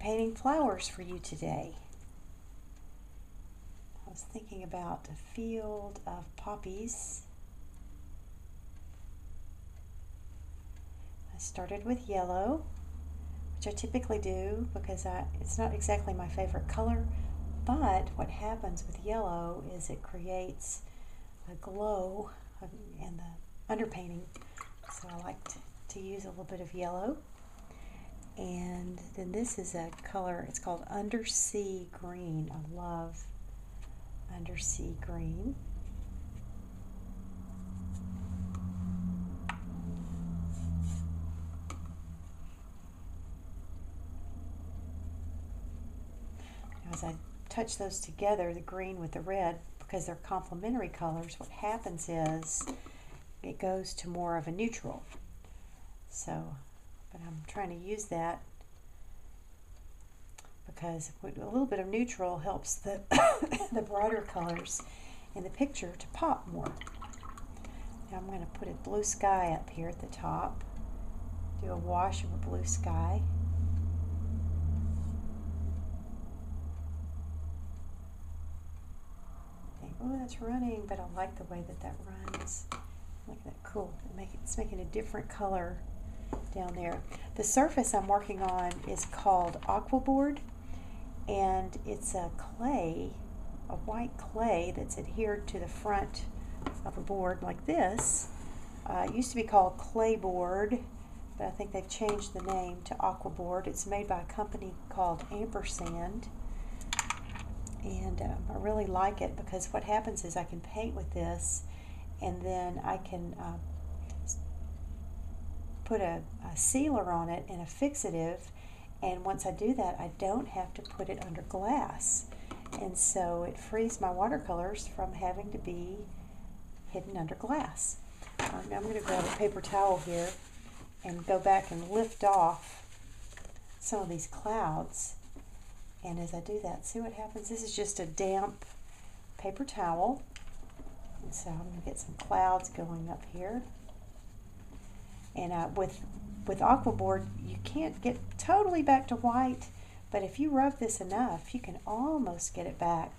painting flowers for you today. I was thinking about a field of poppies. I started with yellow, which I typically do because it's not exactly my favorite color, but what happens with yellow is it creates a glow in the underpainting, so I like to use a little bit of yellow. And then this is a color, it's called undersea green. I love undersea green. As I touch those together, the green with the red, because they're complementary colors, what happens is it goes to more of a neutral. So, but I'm trying to use that because a little bit of neutral helps the the brighter colors in the picture to pop more. Now I'm going to put a blue sky up here at the top. Do a wash of a blue sky. Oh, that's running, but I like the way that runs. Look at that, cool. It's making a different color down there. The surface I'm working on is called aquabord, and it's a clay, a white clay that's adhered to the front of a board like this. It used to be called clay board, but I think they've changed the name to aquabord. It's made by a company called Ampersand. And I really like it because what happens is I can paint with this, and then I can put a sealer on it and a fixative, and once I do that I don't have to put it under glass, and so it frees my watercolors from having to be hidden under glass. Now I'm going to grab a paper towel here and go back and lift off some of these clouds. And as I do that, see what happens? This is just a damp paper towel. And so I'm going to get some clouds going up here. And with aquabord, you can't get totally back to white, but if you rub this enough, you can almost get it back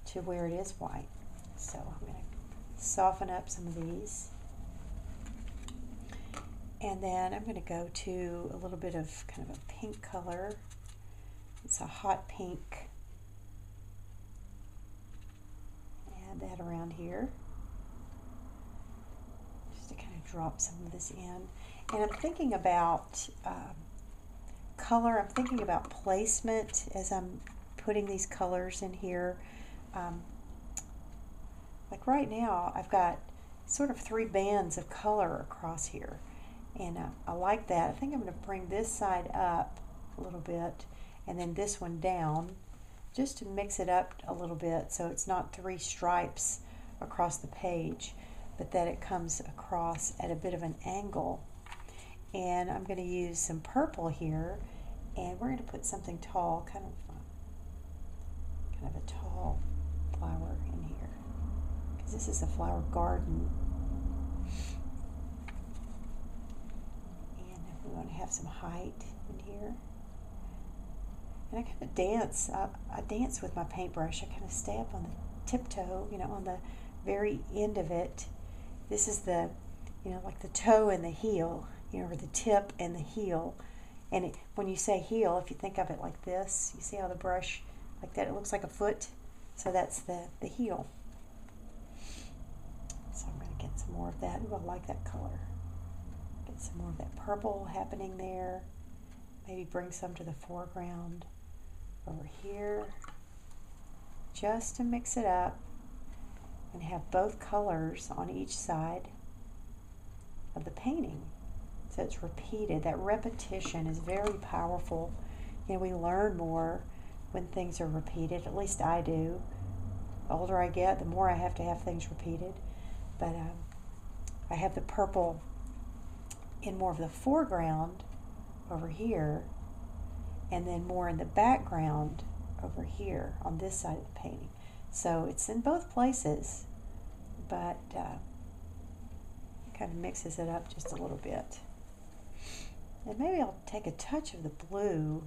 to where it is white. So I'm going to soften up some of these. And then I'm going to go to a little bit of kind of a pink color. It's a hot pink. Add that around here. Just to kind of drop some of this in. And I'm thinking about color. I'm thinking about placement as I'm putting these colors in here. Like right now, I've got sort of 3 bands of color across here. And I like that. I think I'm going to bring this side up a little bit, and then this one down, just to mix it up a little bit so it's not 3 stripes across the page, but that it comes across at a bit of an angle. And I'm going to use some purple here, and we're going to put something tall, kind of a tall flower in here, because this is a flower garden. And we want to have some height in here. And I kind of dance. I dance with my paintbrush. I kind of stay up on the tiptoe, on the very end of it. This is the, like the toe and the heel, or the tip and the heel. And when you say heel, if you think of it like this, you see how the brush, like that, it looks like a foot. So that's the heel. So I'm going to get some more of that. Ooh, I like that color. Get some more of that purple happening there. Maybe bring some to the foreground over here, just to mix it up and have both colors on each side of the painting. So it's repeated. That repetition is very powerful. We learn more when things are repeated. At least I do. The older I get, the more I have to have things repeated. But I have the purple in more of the foreground over here, and then more in the background over here on this side of the painting. So it's in both places, but kind of mixes it up just a little bit. And maybe I'll take a touch of the blue.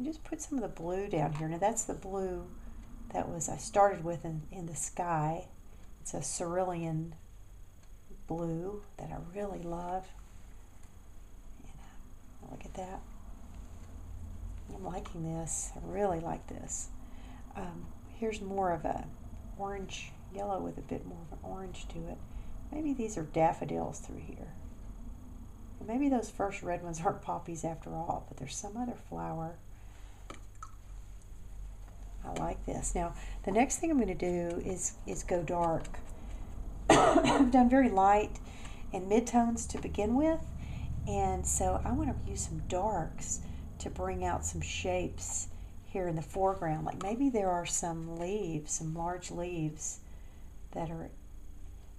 And just put some of the blue down here. Now that's the blue that I started with in the sky. It's a cerulean blue that I really love. And, look at that. I'm liking this. I really like this. Here's more of a orange yellow with a bit more of an orange to it. Maybe these are daffodils through here. And maybe those first red ones aren't poppies after all, but there's some other flower. I like this. Now, the next thing I'm going to do is go dark. I've done very light and midtones to begin with, and so I want to use some darks to bring out some shapes here in the foreground. Like maybe there are some leaves, some large leaves that are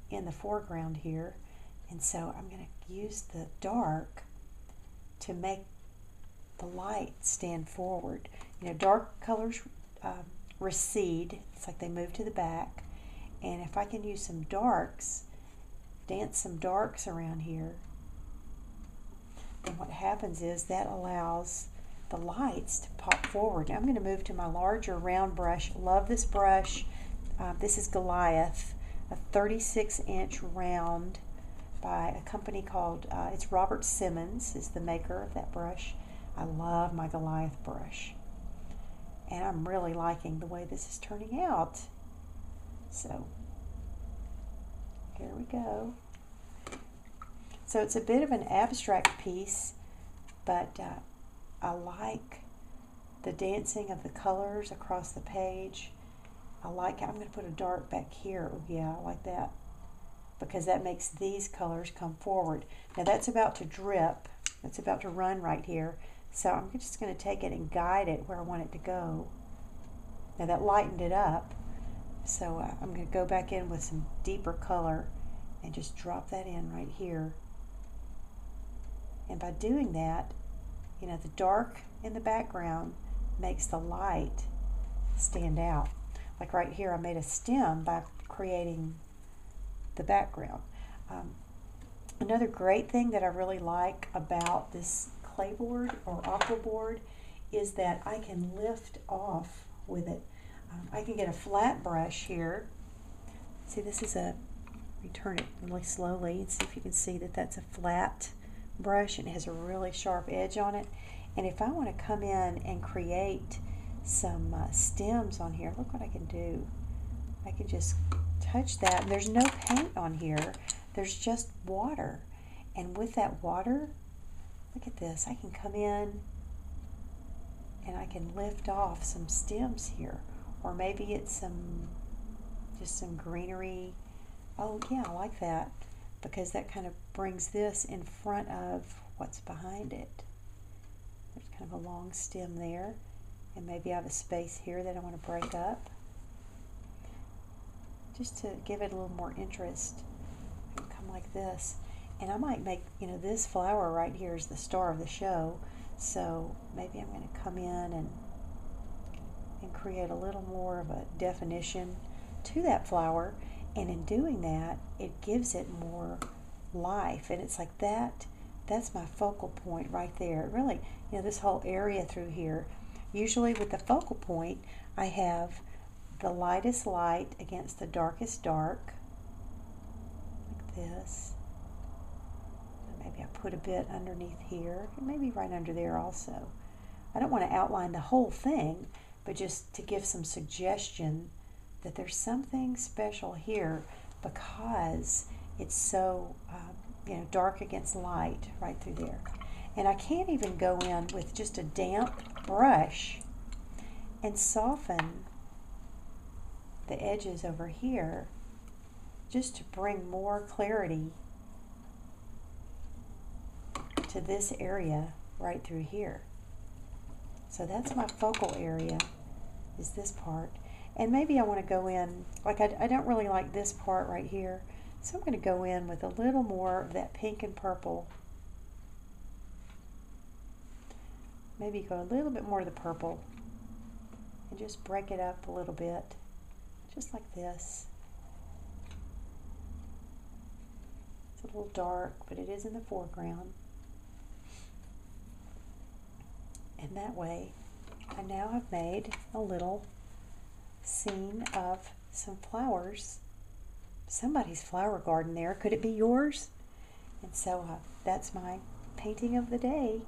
in the foreground here, and so I'm going to use the dark to make the light stand forward. You know, dark colors recede. It's like they move to the back, and if I can use some darks, dance some darks around here, then what happens is that allows the lights to pop forward. Now I'm going to move to my larger round brush. Love this brush. This is Goliath, a 36-inch round by a company called, it's Robert Simmons is the maker of that brush. I love my Goliath brush. And I'm really liking the way this is turning out. So, here we go. So it's a bit of an abstract piece, but I like the dancing of the colors across the page. I like it. I'm going to put a dark back here. Oh, yeah, I like that, because that makes these colors come forward. Now that's about to drip. It's about to run right here. So I'm just going to take it and guide it where I want it to go. Now that lightened it up. So I'm going to go back in with some deeper color and just drop that in right here. And by doing that, you know, the dark in the background makes the light stand out. Like right here, I made a stem by creating the background. Another great thing that I really like about this clay board or aquabord is that I can lift off with it. I can get a flat brush here. See, this is return it really slowly and see if you can see that that's a flat brush and it has a really sharp edge on it. And if I want to come in and create some stems on here, look what I can do. I can just touch that. And there's no paint on here. There's just water. And with that water, look at this. I can come in and I can lift off some stems here. Or maybe it's just some greenery. Oh yeah, I like that, because that kind of brings this in front of what's behind it. There's kind of a long stem there, and maybe I have a space here that I want to break up. Just to give it a little more interest, I can come like this. And I might make, you know, this flower right here is the star of the show, so maybe I'm going to come in and create a little more of a definition to that flower, and in doing that, it gives it more life, and it's like that's my focal point right there. Really, you know, this whole area through here, usually with the focal point, I have the lightest light against the darkest dark, like this. Maybe I put a bit underneath here, and maybe right under there also. I don't want to outline the whole thing, but just to give some suggestion that there's something special here, because it's so you know, dark against light right through there. And I can't even go in with just a damp brush and soften the edges over here just to bring more clarity to this area right through here. So that's my focal area, is this part. And maybe I want to go in, like I don't really like this part right here, so I'm going to go in with a little more of that pink and purple. Maybe go a little bit more of the purple and just break it up a little bit, just like this. It's a little dark, but it is in the foreground. And that way, I now have made a little scene of some flowers. Somebody's flower garden there. Could it be yours? And so that's my painting of the day.